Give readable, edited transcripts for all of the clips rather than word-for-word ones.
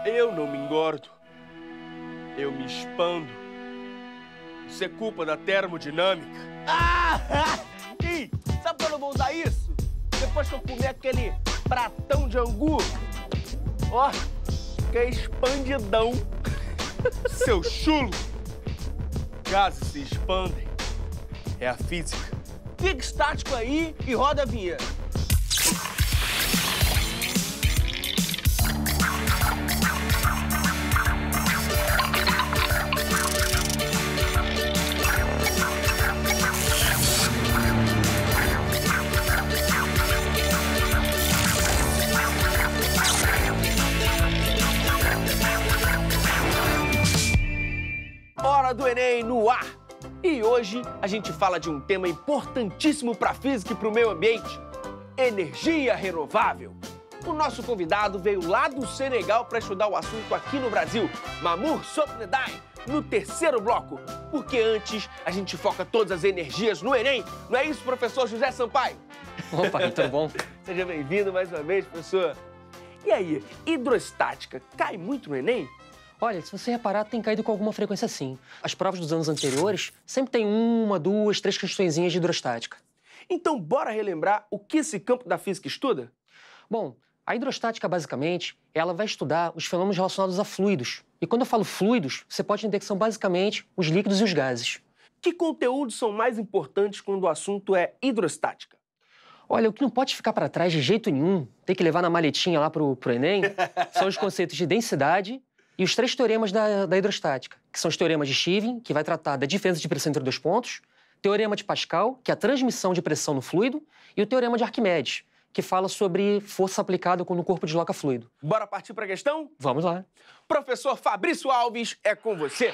Eu não me engordo. Eu me expando. Isso é culpa da termodinâmica. Ih, sabe quando eu vou usar isso? Depois que eu comer aquele pratão de angu. Ó, fiquei expandidão. Seu chulo! Gases se expandem. É a física. Fica estático aí e roda a vinheta. Hora do Enem no ar! E hoje a gente fala de um tema importantíssimo para a física e para o meio ambiente: energia renovável. O nosso convidado veio lá do Senegal para estudar o assunto aqui no Brasil, Mamour Sopnedai, no terceiro bloco. Porque antes a gente foca todas as energias no Enem. Não é isso, professor José Sampaio? Opa, tudo bom? Seja bem-vindo mais uma vez, professor. E aí, hidrostática cai muito no Enem? Olha, se você reparar, tem caído com alguma frequência sim. As provas dos anos anteriores sempre tem uma, duas, três questõezinhas de hidrostática. Então, bora relembrar o que esse campo da física estuda? Bom, a hidrostática, basicamente, ela vai estudar os fenômenos relacionados a fluidos. E quando eu falo fluidos, você pode entender que são basicamente os líquidos e os gases. Que conteúdos são mais importantes quando o assunto é hidrostática? Olha, o que não pode ficar para trás de jeito nenhum, tem que levar na maletinha lá pro Enem, são os conceitos de densidade e os três teoremas da hidrostática, que são os teoremas de Stevin, que vai tratar da diferença de pressão entre dois pontos, teorema de Pascal, que é a transmissão de pressão no fluido, e o teorema de Arquimedes, que fala sobre força aplicada quando o corpo desloca fluido. Bora partir para a questão? Vamos lá. Professor Fabrício Alves, é com você.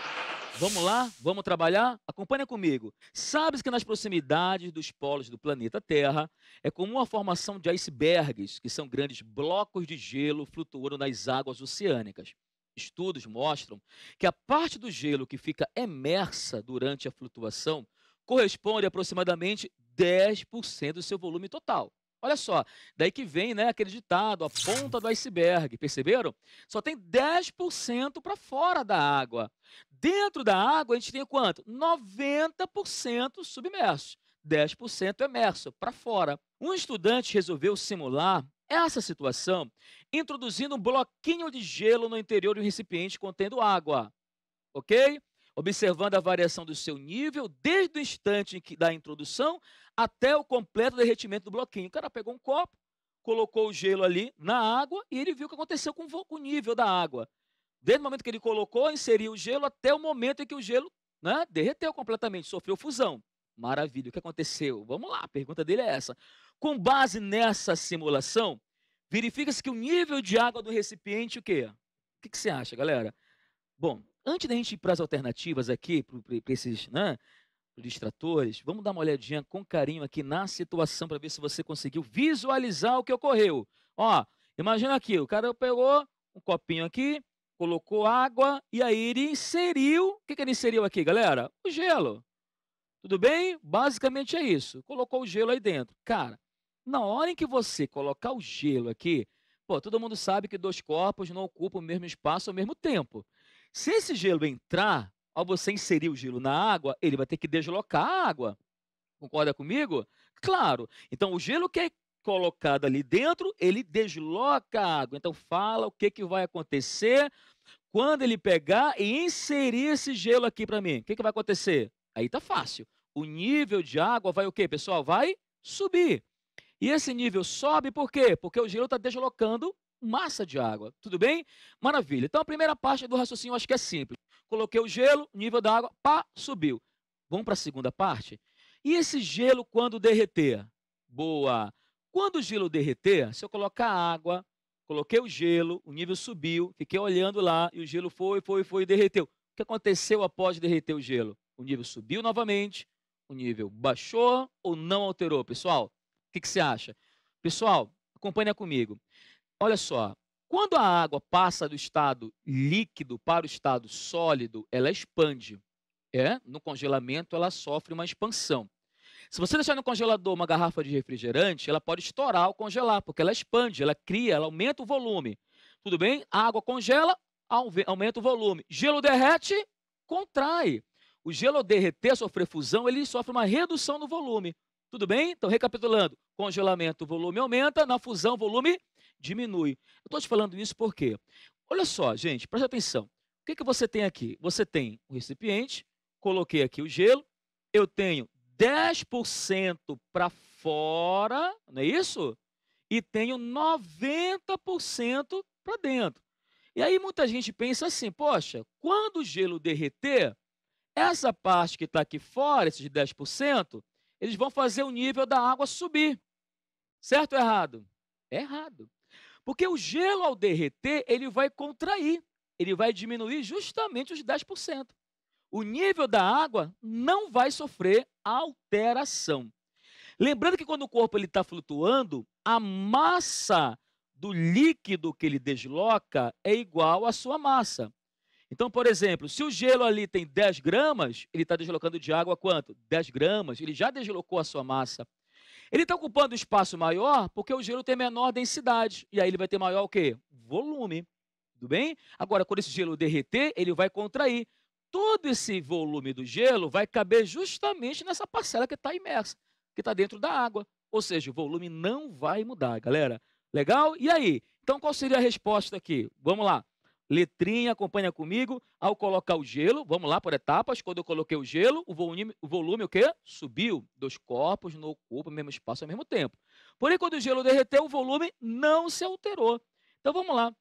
Vamos lá? Vamos trabalhar? Acompanha comigo. Sabe-se que nas proximidades dos polos do planeta Terra é comum a formação de icebergs, que são grandes blocos de gelo flutuando nas águas oceânicas. Estudos mostram que a parte do gelo que fica emersa durante a flutuação corresponde a aproximadamente 10% do seu volume total. Olha só, daí que vem, né, aquele ditado, a ponta do iceberg, perceberam? Só tem 10% para fora da água. Dentro da água, a gente tem quanto? 90% submerso, 10% emerso, para fora. Um estudante resolveu simular essa situação introduzindo um bloquinho de gelo no interior de um recipiente contendo água, ok? Observando a variação do seu nível desde o instante da introdução até o completo derretimento do bloquinho. O cara pegou um copo, colocou o gelo ali na água e ele viu o que aconteceu com o nível da água. Desde o momento que ele colocou, inseriu o gelo até o momento em que o gelo, né, derreteu completamente, sofreu fusão. Maravilha, o que aconteceu? Vamos lá, a pergunta dele é essa. Com base nessa simulação, verifica-se que o nível de água do recipiente, o quê? O que você acha, galera? Bom, antes da gente ir para as alternativas aqui, para esses, né, distratores, vamos dar uma olhadinha com carinho aqui na situação para ver se você conseguiu visualizar o que ocorreu. Ó, imagina aqui, o cara pegou um copinho aqui, colocou água e aí ele inseriu, o que ele inseriu aqui, galera? O gelo. Tudo bem? Basicamente é isso. Colocou o gelo aí dentro. Cara, na hora em que você colocar o gelo aqui, pô, todo mundo sabe que dois corpos não ocupam o mesmo espaço ao mesmo tempo. Se esse gelo entrar, ao você inserir o gelo na água, ele vai ter que deslocar a água. Concorda comigo? Claro. Então, o gelo que é colocado ali dentro, ele desloca a água. Então, fala o que vai acontecer quando ele pegar e inserir esse gelo aqui para mim. O que vai acontecer? Aí tá fácil. O nível de água vai o quê, pessoal? Vai subir. E esse nível sobe por quê? Porque o gelo está deslocando massa de água. Tudo bem? Maravilha. Então, a primeira parte do raciocínio eu acho que é simples. Coloquei o gelo, o nível da água, pá, subiu. Vamos para a segunda parte? E esse gelo quando derreter? Boa. Quando o gelo derreter, se eu colocar água, coloquei o gelo, o nível subiu, fiquei olhando lá e o gelo foi e derreteu. O que aconteceu após derreter o gelo? O nível subiu novamente, o nível baixou ou não alterou, pessoal? O que você acha? Pessoal, acompanha comigo. Olha só, quando a água passa do estado líquido para o estado sólido, ela expande. No congelamento, ela sofre uma expansão. Se você deixar no congelador uma garrafa de refrigerante, ela pode estourar ou congelar, porque ela expande, ela cria, ela aumenta o volume. Tudo bem? A água congela, aumenta o volume. Gelo derrete, contrai. O gelo ao derreter, sofrer fusão, ele sofre uma redução no volume. Tudo bem? Então, recapitulando, congelamento, o volume aumenta, na fusão, o volume diminui. Eu estou te falando isso por quê? Olha só, gente, presta atenção. O que você tem aqui? Você tem o recipiente, coloquei aqui o gelo, eu tenho 10% para fora, não é isso? E tenho 90% para dentro. E aí muita gente pensa assim, poxa, quando o gelo derreter, essa parte que está aqui fora, esses 10%, eles vão fazer o nível da água subir. Certo ou errado? É errado. Porque o gelo, ao derreter, ele vai contrair. Ele vai diminuir justamente os 10%. O nível da água não vai sofrer alteração. Lembrando que quando o corpo está flutuando, a massa do líquido que ele desloca é igual à sua massa. Então, por exemplo, se o gelo ali tem 10 gramas, ele está deslocando de água quanto? 10 gramas, ele já deslocou a sua massa. Ele está ocupando espaço maior porque o gelo tem menor densidade. E aí ele vai ter maior o quê? Volume. Tudo bem? Agora, quando esse gelo derreter, ele vai contrair. Todo esse volume do gelo vai caber justamente nessa parcela que está imersa, que está dentro da água. Ou seja, o volume não vai mudar, galera. Legal? E aí? Então, qual seria a resposta aqui? Vamos lá. Letrinha, acompanha comigo. Ao colocar o gelo, vamos lá por etapas. Quando eu coloquei o gelo, o volume o quê? Subiu. 2 corpos não ocupam o mesmo espaço ao mesmo tempo. Porém, quando o gelo derreteu, o volume não se alterou. Então, vamos lá.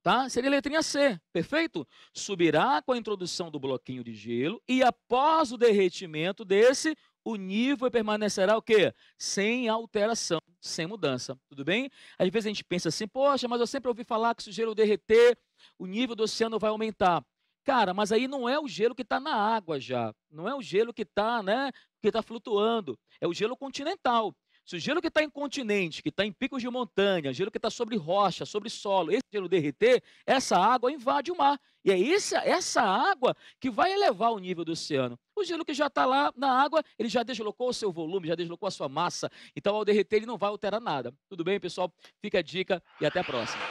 Tá? Seria a letrinha C, perfeito? Subirá com a introdução do bloquinho de gelo e após o derretimento desse, o nível permanecerá o quê? Sem alteração, sem mudança, tudo bem? Às vezes a gente pensa assim, poxa, mas eu sempre ouvi falar que se o gelo derreter, o nível do oceano vai aumentar. Cara, mas aí não é o gelo que está na água já, não é o gelo que está, né, que está flutuando, é o gelo continental. Se o gelo que está em continente, que está em picos de montanha, gelo que está sobre rocha, sobre solo, esse gelo derreter, essa água invade o mar. E é essa água que vai elevar o nível do oceano. O gelo que já está lá na água, ele já deslocou o seu volume, já deslocou a sua massa. Então, ao derreter, ele não vai alterar nada. Tudo bem, pessoal? Fica a dica e até a próxima.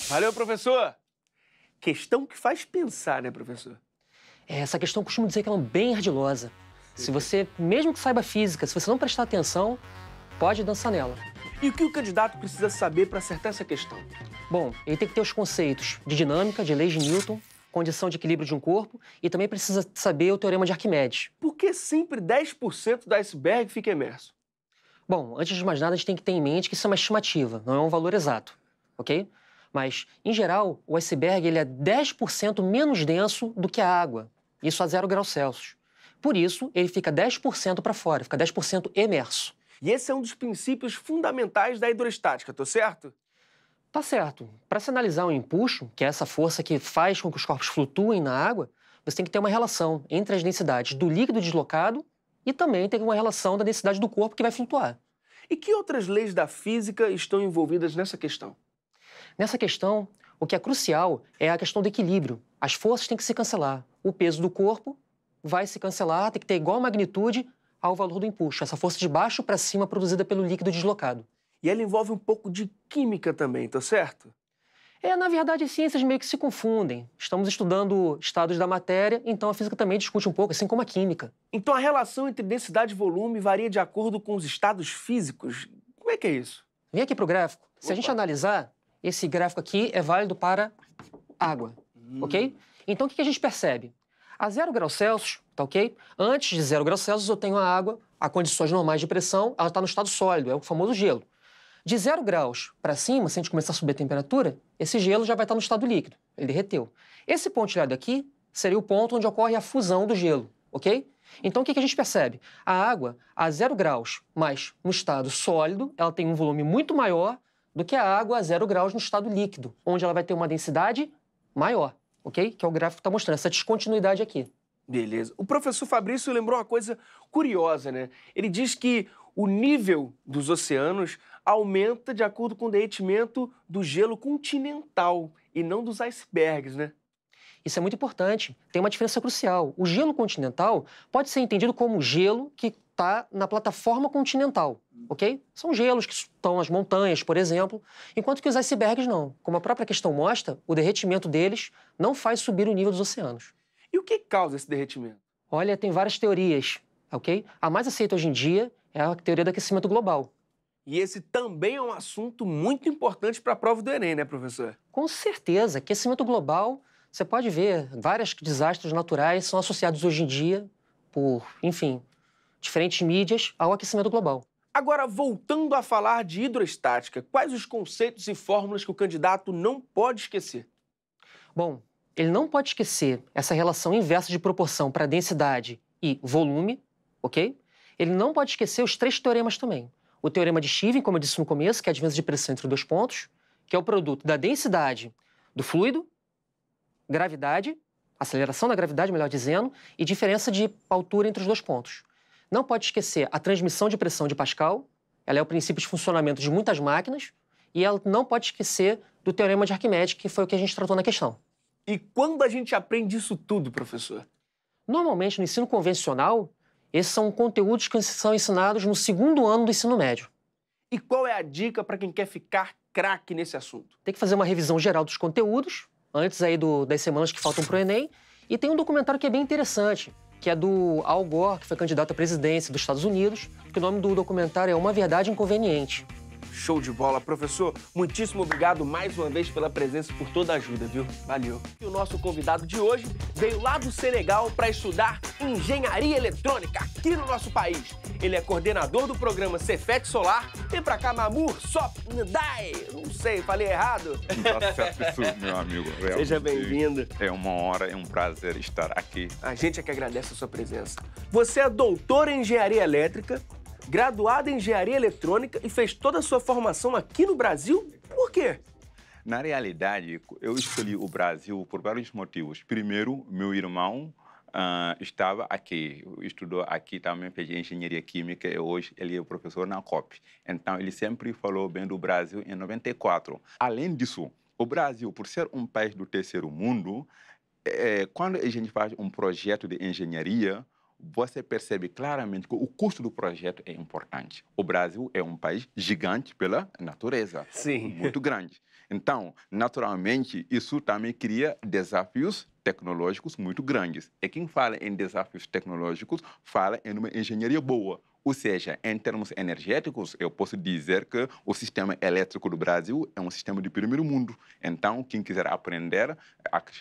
Valeu, professor! Questão que faz pensar, né, professor? Essa questão eu costumo dizer que ela é bem ardilosa. Se você, mesmo que saiba física, se você não prestar atenção, pode dançar nela. E o que o candidato precisa saber para acertar essa questão? Bom, ele tem que ter os conceitos de dinâmica, de leis de Newton, condição de equilíbrio de um corpo e também precisa saber o teorema de Arquimedes. Por que sempre 10% do iceberg fica imerso? Bom, antes de mais nada, a gente tem que ter em mente que isso é uma estimativa, não é um valor exato, ok? Mas, em geral, o iceberg ele é 10% menos denso do que a água, isso a 0 graus Celsius. Por isso, ele fica 10% para fora, fica 10% imerso. E esse é um dos princípios fundamentais da hidrostática, tô certo? Tá certo. Para se analisar um empuxo, que é essa força que faz com que os corpos flutuem na água, você tem que ter uma relação entre as densidades do líquido deslocado e também tem uma relação da densidade do corpo que vai flutuar. E que outras leis da física estão envolvidas nessa questão? Nessa questão, o que é crucial é a questão do equilíbrio. As forças têm que se cancelar. O peso do corpo vai se cancelar, tem que ter igual magnitude ao valor do empuxo, essa força de baixo para cima produzida pelo líquido deslocado. E ela envolve um pouco de química também, tá certo? Na verdade, as ciências meio que se confundem. Estamos estudando estados da matéria, então a física também discute um pouco, assim como a química. Então a relação entre densidade e volume varia de acordo com os estados físicos? Como é que é isso? Vem aqui para o gráfico. Se a gente analisar, esse gráfico aqui é válido para água, ok? Então o que a gente percebe? A 0 graus Celsius, tá ok? Antes de 0 graus Celsius eu tenho a água, a condições normais de pressão, ela está no estado sólido, é o famoso gelo. De 0 graus para cima, se a gente começar a subir a temperatura, esse gelo já vai estar no estado líquido, ele derreteu. Esse pontilhado aqui seria o ponto onde ocorre a fusão do gelo, ok? Então o que a gente percebe? A água a 0 graus, mas no estado sólido, ela tem um volume muito maior do que a água a 0 graus no estado líquido, onde ela vai ter uma densidade maior. Ok? Que é o gráfico que está mostrando essa descontinuidade aqui. Beleza. O professor Fabrício lembrou uma coisa curiosa, né? Ele diz que o nível dos oceanos aumenta de acordo com o derretimento do gelo continental e não dos icebergs, né? Isso é muito importante. Tem uma diferença crucial. O gelo continental pode ser entendido como gelo que está na plataforma continental, ok? São gelos que estão nas montanhas, por exemplo, enquanto que os icebergs não. Como a própria questão mostra, o derretimento deles não faz subir o nível dos oceanos. E o que causa esse derretimento? Olha, tem várias teorias, ok? A mais aceita hoje em dia é a teoria do aquecimento global. E esse também é um assunto muito importante para a prova do Enem, né, professor? Com certeza, aquecimento global, você pode ver, vários desastres naturais são associados hoje em dia por, enfim, diferentes mídias ao aquecimento global. Agora, voltando a falar de hidroestática, quais os conceitos e fórmulas que o candidato não pode esquecer? Bom, ele não pode esquecer essa relação inversa de proporção para densidade e volume, ok? Ele não pode esquecer os 3 teoremas também. O teorema de Stevens, como eu disse no começo, que é a diferença de pressão entre 2 pontos, que é o produto da densidade do fluido, gravidade, aceleração da gravidade, melhor dizendo, e diferença de altura entre os 2 pontos. Não pode esquecer a transmissão de pressão de Pascal, ela é o princípio de funcionamento de muitas máquinas, e ela não pode esquecer do teorema de Arquimedes, que foi o que a gente tratou na questão. E quando a gente aprende isso tudo, professor? Normalmente, no ensino convencional, esses são conteúdos que são ensinados no 2º ano do ensino médio. E qual é a dica para quem quer ficar craque nesse assunto? Tem que fazer uma revisão geral dos conteúdos, antes aí das semanas que faltam para o Enem, e tem um documentário que é bem interessante, que é do Al Gore, que foi candidato à presidência dos Estados Unidos, que o nome do documentário é Uma Verdade Inconveniente. Show de bola, professor. Muitíssimo obrigado mais uma vez pela presença e por toda a ajuda, viu? Valeu. E o nosso convidado de hoje veio lá do Senegal para estudar engenharia eletrônica aqui no nosso país. Ele é coordenador do programa Cefet Solar. Vem pra cá, Mamour Sop Ndai. Não sei, falei errado? Tá certo isso, meu amigo. Seja bem-vindo. É uma honra, é um prazer estar aqui. A gente é que agradece a sua presença. Você é doutor em engenharia elétrica, graduado em engenharia eletrônica e fez toda a sua formação aqui no Brasil? Por quê? Na realidade, eu escolhi o Brasil por vários motivos. Primeiro, meu irmão estava aqui, estudou aqui também, fez engenharia química e hoje ele é professor na COP. Então, ele sempre falou bem do Brasil em 94. Além disso, o Brasil, por ser um país do terceiro mundo, quando a gente faz um projeto de engenharia, você percebe claramente que o custo do projeto é importante. O Brasil é um país gigante pela natureza. Sim. Muito grande. Então, naturalmente, isso também cria desafios tecnológicos muito grandes. E quem fala em desafios tecnológicos fala em uma engenharia boa. Ou seja, em termos energéticos, eu posso dizer que o sistema elétrico do Brasil é um sistema de primeiro mundo. Então, quem quiser aprender,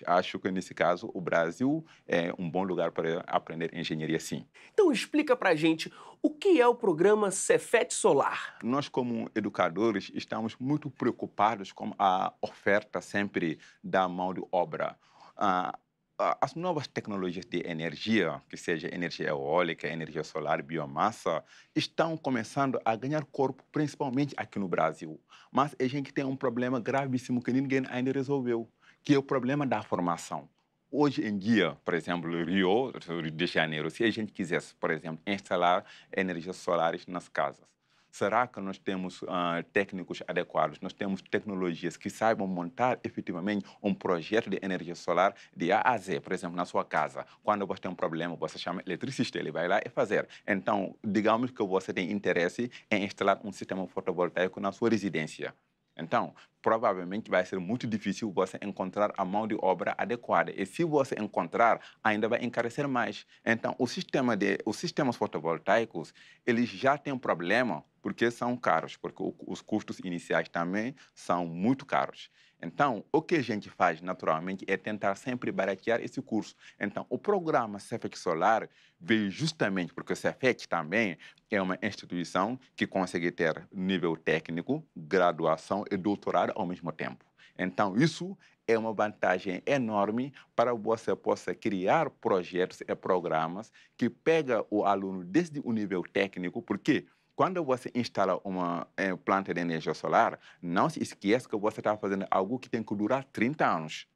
acho que nesse caso o Brasil é um bom lugar para aprender engenharia, sim. Então explica pra gente o que é o programa Cefet Solar. Nós, como educadores, estamos muito preocupados com a oferta sempre da mão de obra. As novas tecnologias de energia, que seja energia eólica, energia solar, biomassa, estão começando a ganhar corpo, principalmente aqui no Brasil. Mas a gente tem um problema gravíssimo que ninguém ainda resolveu, que é o problema da formação. Hoje em dia, por exemplo, Rio de Janeiro, se a gente quisesse, por exemplo, instalar energias solares nas casas, será que nós temos técnicos adequados? Nós temos tecnologias que saibam montar efetivamente um projeto de energia solar de A a Z, por exemplo, na sua casa. Quando você tem um problema, você chama eletricista, ele vai lá e fazer. Então, digamos que você tem interesse em instalar um sistema fotovoltaico na sua residência. Então, provavelmente vai ser muito difícil você encontrar a mão de obra adequada. E se você encontrar, ainda vai encarecer mais. Então, os sistemas fotovoltaicos, eles já têm um problema porque são caros, porque os custos iniciais também são muito caros. Então, o que a gente faz naturalmente é tentar sempre baratear esse custo. Então, o programa Cefet Solar veio justamente porque o Cefet também é uma instituição que consegue ter nível técnico, graduação e doutorado ao mesmo tempo. Então, isso é uma vantagem enorme para você possa criar projetos e programas que pegam o aluno desde o nível técnico, porque quando você instala uma planta de energia solar, não se esqueça que você está fazendo algo que tem que durar 30 anos.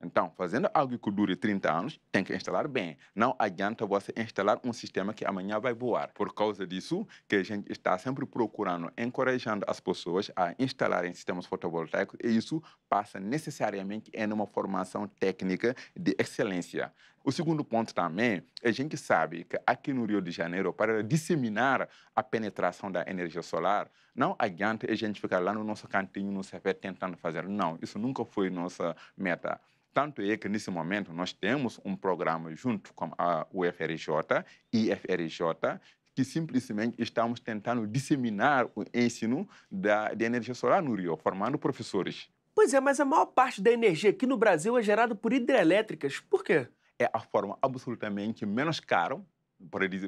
Então, fazendo algo que dure 30 anos, tem que instalar bem. Não adianta você instalar um sistema que amanhã vai voar. Por causa disso, que a gente está sempre procurando, encorajando as pessoas a instalarem sistemas fotovoltaicos, e isso passa necessariamente em uma formação técnica de excelência. O segundo ponto também, a gente sabe que aqui no Rio de Janeiro, para disseminar a penetração da energia solar, não adianta a gente ficar lá no nosso cantinho, no CP, tentando fazer. Não, isso nunca foi nossa meta. Tanto é que, nesse momento, nós temos um programa junto com a UFRJ e FRJ, que simplesmente estamos tentando disseminar o ensino de energia solar no Rio, formando professores. Pois é, mas a maior parte da energia aqui no Brasil é gerada por hidrelétricas. Por quê? É a forma absolutamente menos cara,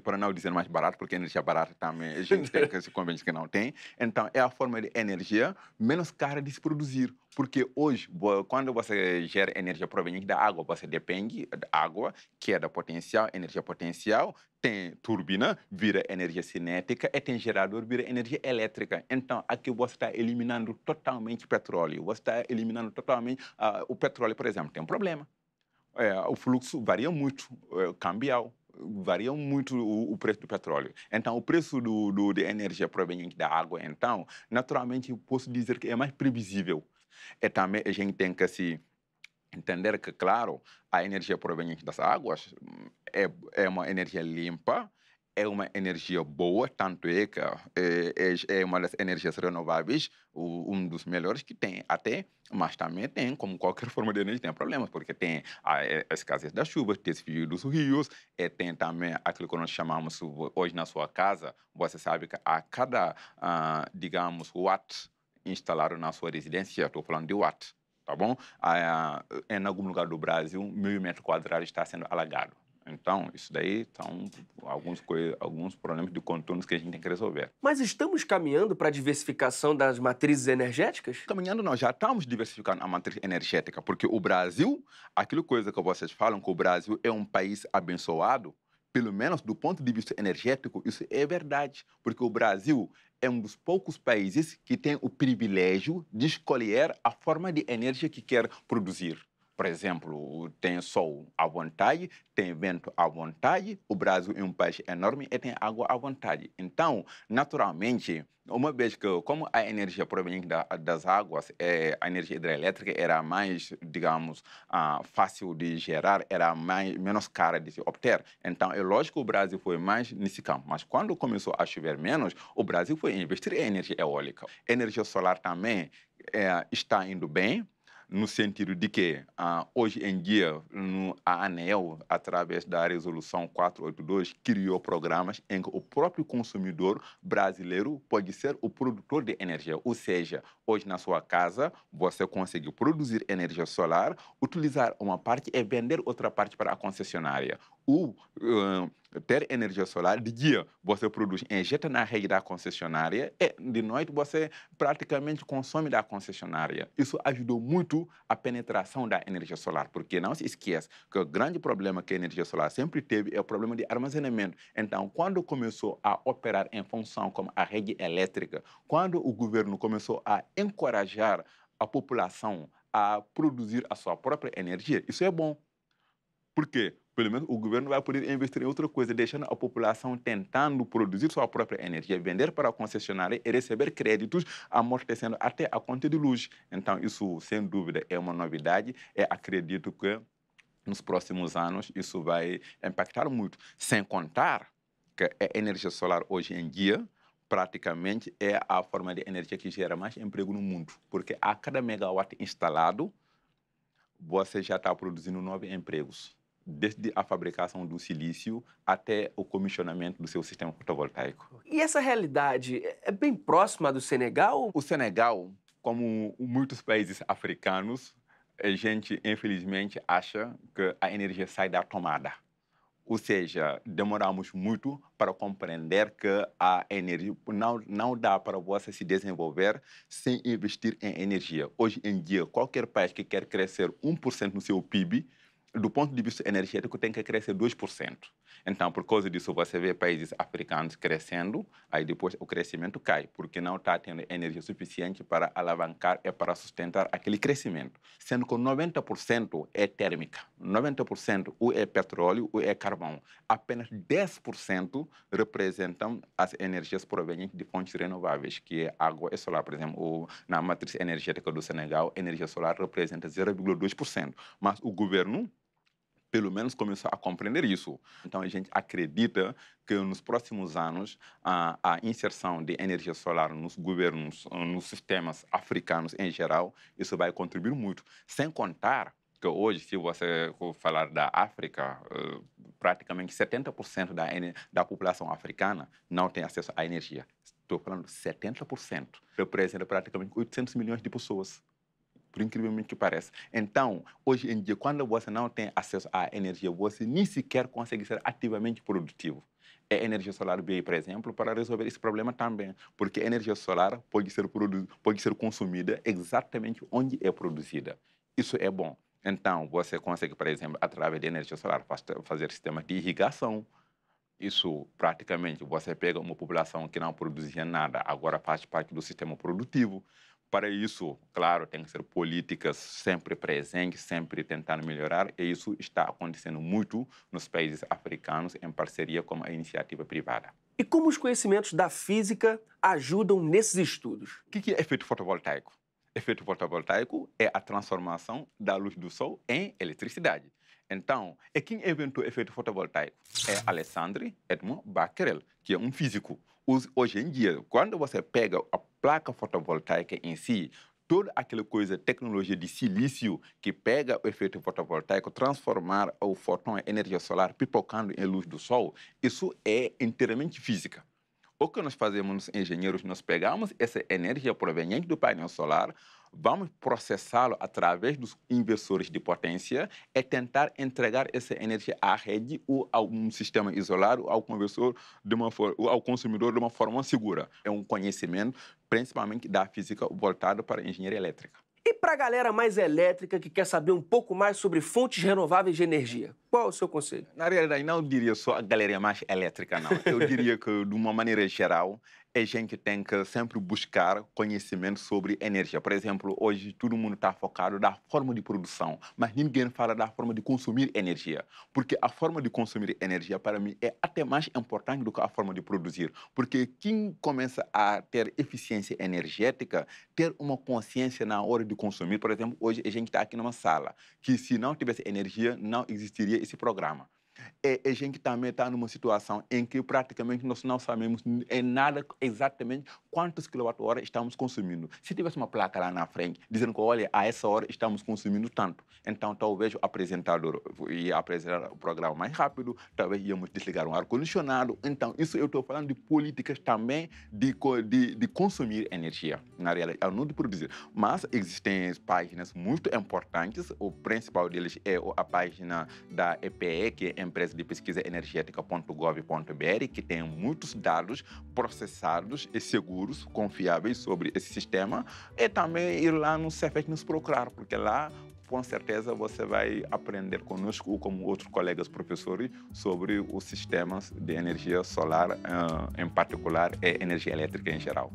para não dizer mais barato, porque energia barata também a gente tem que se convencer que não tem. Então, é a forma de energia menos cara de se produzir. Porque hoje, quando você gera energia proveniente da água, você depende da água, que é da potencial, energia potencial, tem turbina, vira energia cinética, e tem gerador, vira energia elétrica. Então, aqui você está eliminando totalmente petróleo. Você está eliminando totalmente... o petróleo, por exemplo, tem um problema. O fluxo varia muito, cambial, varia muito o preço do petróleo. Então, o preço de energia proveniente da água, então, naturalmente, eu posso dizer que é mais previsível. E também a gente tem que se entender que, claro, a energia proveniente das águas é uma energia limpa, é uma energia boa, tanto é que é uma das energias renováveis, um dos melhores que tem até, mas também tem, como qualquer forma de energia, tem problemas, porque tem a escassez das chuvas, tem desvio dos rios, e tem também aquilo que nós chamamos hoje na sua casa, você sabe que a cada, digamos, watt instalado na sua residência, estou falando de watt, tá bom? Em algum lugar do Brasil, 1.000 metros quadrados está sendo alagado. Então, isso daí são alguns problemas de contornos que a gente tem que resolver. Mas estamos caminhando para a diversificação das matrizes energéticas? Caminhando, nós já estamos diversificando a matriz energética, porque o Brasil, aquilo coisa que vocês falam, que o Brasil é um país abençoado, pelo menos do ponto de vista energético, isso é verdade, porque o Brasil é um dos poucos países que tem o privilégio de escolher a forma de energia que quer produzir. Por exemplo, tem sol à vontade, tem vento à vontade, o Brasil é um país enorme e tem água à vontade. Então, naturalmente, uma vez que, como a energia proveniente das águas, a energia hidrelétrica era mais, digamos, fácil de gerar, era menos cara de se obter. Então, é lógico que o Brasil foi mais nesse campo. Mas quando começou a chover menos, o Brasil foi investir em energia eólica. Energia solar também está indo bem, no sentido de que, hoje em dia, a ANEEL, através da resolução 482, criou programas em que o próprio consumidor brasileiro pode ser o produtor de energia. Ou seja, hoje na sua casa, você consegue produzir energia solar, utilizar uma parte e vender outra parte para a concessionária. Ter energia solar, de dia você produz, injeta na rede da concessionária e de noite você praticamente consome da concessionária. Isso ajudou muito a penetração da energia solar, porque não se esqueça que o grande problema que a energia solar sempre teve é o problema de armazenamento. Então, quando começou a operar em função como a rede elétrica, quando o governo começou a encorajar a população a produzir a sua própria energia, isso é bom. Por quê? Pelo menos o governo vai poder investir em outra coisa, deixando a população tentando produzir sua própria energia, vender para a concessionária e receber créditos, amortecendo até a conta de luz. Então, isso, sem dúvida, é uma novidade e acredito que nos próximos anos isso vai impactar muito. Sem contar que a energia solar hoje em dia praticamente é a forma de energia que gera mais emprego no mundo, porque a cada megawatt instalado, você já está produzindo 9 empregos, desde a fabricação do silício até o comissionamento do seu sistema fotovoltaico. E essa realidade é bem próxima do Senegal? O Senegal, como muitos países africanos, a gente, infelizmente, acha que a energia sai da tomada. Ou seja, demoramos muito para compreender que a energia não dá para você se desenvolver sem investir em energia. Hoje em dia, qualquer país que quer crescer 1% no seu PIB, do ponto de vista energético, tem que crescer 2%. Então, por causa disso, você vê países africanos crescendo, aí depois o crescimento cai, porque não está tendo energia suficiente para alavancar e para sustentar aquele crescimento. Sendo que 90% é térmica, 90% ou é petróleo ou é carvão. Apenas 10% representam as energias provenientes de fontes renováveis, que é água e solar. Por exemplo, na matriz energética do Senegal, a energia solar representa 0,2%. Mas o governo pelo menos começou a compreender isso. Então, a gente acredita que nos próximos anos a inserção de energia solar nos governos, nos sistemas africanos em geral, isso vai contribuir muito. Sem contar que hoje, se você falar da África, praticamente 70% da população africana não tem acesso à energia. Estou falando 70%. Representa praticamente 800 milhões de pessoas. Por incrivelmente que pareça. Então, hoje em dia, quando você não tem acesso à energia, você nem sequer consegue ser ativamente produtivo. A energia solar veio, por exemplo, para resolver esse problema também, porque a energia solar pode ser consumida exatamente onde é produzida. Isso é bom. Então, você consegue, por exemplo, através da energia solar, fazer sistema de irrigação. Isso, praticamente, você pega uma população que não produzia nada, agora faz parte do sistema produtivo. Para isso, claro, tem que ser políticas sempre presentes, sempre tentando melhorar, e isso está acontecendo muito nos países africanos em parceria com a iniciativa privada. E como os conhecimentos da física ajudam nesses estudos? O que é efeito fotovoltaico? Efeito fotovoltaico é a transformação da luz do sol em eletricidade. Então, quem inventou o efeito fotovoltaico? É Alexandre Edmond Becquerel, que é um físico. Hoje em dia, quando você pega a placa fotovoltaica em si, toda aquela coisa, tecnologia de silício que pega o efeito fotovoltaico, transformar o fóton em energia solar, pipocando em luz do sol, isso é inteiramente física. O que nós fazemos, engenheiros, nós pegamos essa energia proveniente do painel solar, vamos processá-lo através dos inversores de potência e tentar entregar essa energia à rede ou a um sistema isolado, ao conversor ou ao consumidor de uma forma segura. É um conhecimento, principalmente da física, voltado para a engenharia elétrica. E para a galera mais elétrica que quer saber um pouco mais sobre fontes renováveis de energia, qual é o seu conselho? Na realidade, não diria só a galera mais elétrica, não. Eu diria que, de uma maneira geral, a gente tem que sempre buscar conhecimento sobre energia. Por exemplo, hoje todo mundo está focado na forma de produção, mas ninguém fala da forma de consumir energia. Porque a forma de consumir energia, para mim, é até mais importante do que a forma de produzir. Porque quem começa a ter eficiência energética, ter uma consciência na hora de consumir, por exemplo, hoje a gente está aqui numa sala, que se não tivesse energia, não existiria esse programa. A gente também está numa situação em que praticamente nós não sabemos nada exatamente quantos quilowatt-hora estamos consumindo. Se tivesse uma placa lá na frente dizendo que, olha, a essa hora estamos consumindo tanto, então talvez o apresentador ia apresentar o programa mais rápido, talvez íamos desligar um ar-condicionado. Então, isso eu estou falando de políticas também de consumir energia, na realidade, não de produzir. Mas existem páginas muito importantes, o principal deles é a página da EPE, que é Empresa de Pesquisa Energética.gov.br, que tem muitos dados processados e seguros, confiáveis sobre esse sistema, e também ir lá no Cefet nos procurar, porque lá, com certeza, você vai aprender conosco ou com outros colegas professores sobre os sistemas de energia solar, em particular, e energia elétrica em geral.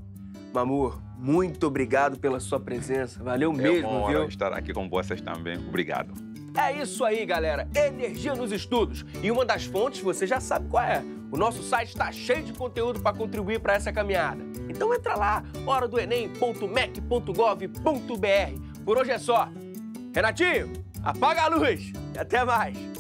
Mamur, muito obrigado pela sua presença. Valeu mesmo, uma viu? honra estar aqui com vocês também. Obrigado. É isso aí, galera. Energia nos estudos. E uma das fontes você já sabe qual é. O nosso site está cheio de conteúdo para contribuir para essa caminhada. Então entra lá, horadoenem.mec.gov.br. Por hoje é só. Renatinho, apaga a luz. E até mais.